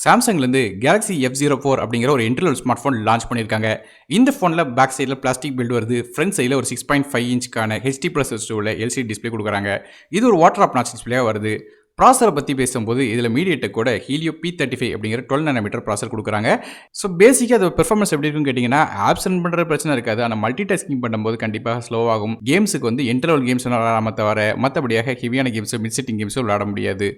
சாம்சங்லேருந்து Galaxy F04 அப்படிங்கிற ஒரு entry level smart phone launch பண்ணியிருக்காங்க. இந்த ஃபோனில் பேக் சைடில் பிளாஸ்டிக் பில்ட் வருது. ஃப்ரண்ட் சைடில் ஒரு 6.5 இன்ச்சுக்கான HD+ உள்ள LCD டிஸ்பிளே கொடுக்குறாங்க. இது ஒரு வாட்டர் ஆப் நாச் டிஸ்பிளேயாக வருது. ப்ராசரை பற்றி பேசும்போது இதில் மீடியேடெக்கோட ஹீலியோ P35 அப்படிங்கிற 12 நானோமீட்டர் ப்ராசர் கொடுக்குறாங்க. ஸோ பேசிக்காக அது பெர்ஃபார்மன்ஸ் எப்படி இருக்குன்னு கேட்டிங்கன்னா, ஆப்ஸ் ரன் பண்ணுற பிரச்சனை இருக்காது. ஆனால் மல்டி டாஸ்கிங் பண்ணும்போது கண்டிப்பாக ஸ்லோவாகும். கேம்ஸுக்கு வந்து என்ட்ரி லெவல் கேம்ஸ் விளாடாம தவிர மற்றபடியாக ஹெவியான கேம்ஸோ மிட் செட்டிங் கேம்ஸோ விளாட முடியாது.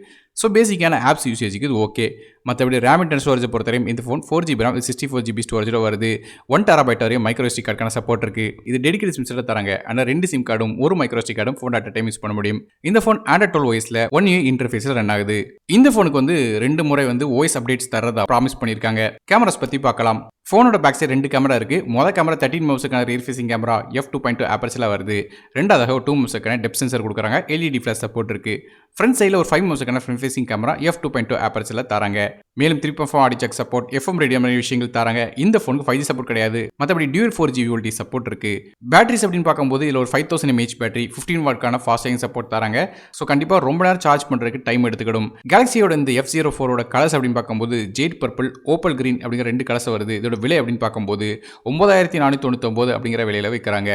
ஸோ பேசிக்கான ஆப்ஸ் யூசேஜுக்கு இது ஓகே. மற்றபடி ரேம் அண்ட் ஸ்டோரேஜை பொறுத்தவரையும் இந்த ஃபோன் 4GB RAM 64GB ஸ்டோரேஜோட வருது. 1TB வரையும் மைக்ரோ SD கார்டுக்கான சப்போர்ட் இருக்குது. இது டெடிகேட் சிம் செட்டில் தராங்க. ஆனால் 2 சிம் கார்டும் ஒரு மைக்ரோ SD கார்டும் ஃபோன் அட் டைம் யூஸ் பண்ண முடியும். இந்த ஃபோன் Android 12 OSல 1U இன்டர்ஃபேஸில் ரன் ஆகுது. இந்த ஃபோனுக்கு வந்து 2 முறை வந்து OS அப்டேட்ஸ் தரதா ப்ராமிஸ் பண்ணியிருக்காங்க. கேமராஸ் பற்றி பார்க்கலாம். ஃபோனோட பேக் சைடு 2 கேமரா இருக்குது. மொதல் கேமரா 13 மெகாபிக்சலுக்கான ரியர் ஃபேசிங் கேமரா F2.2 ஆப்பர்ச்சரில் வருது. ரெண்டாவதாக ஒரு 2 மெகாபிக்சலுக்கான டெப்த் சென்சர் கொடுக்குறாங்க. LED ஃபிளாஷ் சப்போர்ட் இருக்குது. ஃப்ரண்ட் சைடில் ஒரு 5 மெகாபிக்சலுக்கான ஃப்ரண்ட் ஃபேசிங் கேமரா F2.2 ஆப்பர்ச்சரில் தராங்க. மேலும் 3.4 audio jack support, FM radio மாதிரி விஷயங்கள் தராங்க. இந்த ஃபோனுக்கு 5G சப்போர்ட் கிடையாது. மற்றபடி டியூல் 4G வோல்டேஜ் சப்போர்ட் இருக்குது. பேட்டரிஸ் அப்படின்னு பார்க்கும்போது இதில் ஒரு 5000 mAh பேட்டரி 15 வாட்க்கான ஃபாஸ்ட் சார்ஜிங் சப்போர்ட் தராங்க. ஸோ கண்டிப்பாக ரொம்ப நேரம் சார்ஜ் பண்ணுறதுக்கு டைம் எடுத்துக்கிடும். கேலக்ஸியோட இந்த F04 கலர்ஸ் அப்படின்னு பார்க்கும்போது ஜேட் பர்பிள், ஓப்பல் கிரீன் அப்படிங்கிற 2 கலர்ஸ் வருது. இதோட விலை அப்படின்னு பார்க்கும்போது 9499 அப்படிங்கிற விலையில் விற்கிறாங்க.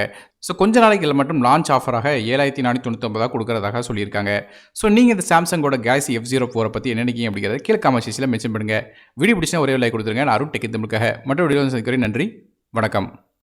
ஸோ கொஞ்ச நாளைக்கு மட்டும் லான்ச் ஆஃபராக 7499 கொடுக்கறதாக சொல்லியிருக்காங்க. ஸோ நீங்கள் இந்த சாம்சங்கோட கேலக்ஸி F04 பற்றி என்ன நினைக்கிங்க அப்படிங்கிறத கீழே கமெண்ட் செக்ஷனில் மென்ஷன் பண்ணுங்கள். வீடியோ பிடிச்சா ஒரே லைக் கொடுத்துருங்க. நான் அருண் டெக் தமிழுக்காக மற்ற வீடியோ சந்திக்கிறேன். நன்றி, வணக்கம்.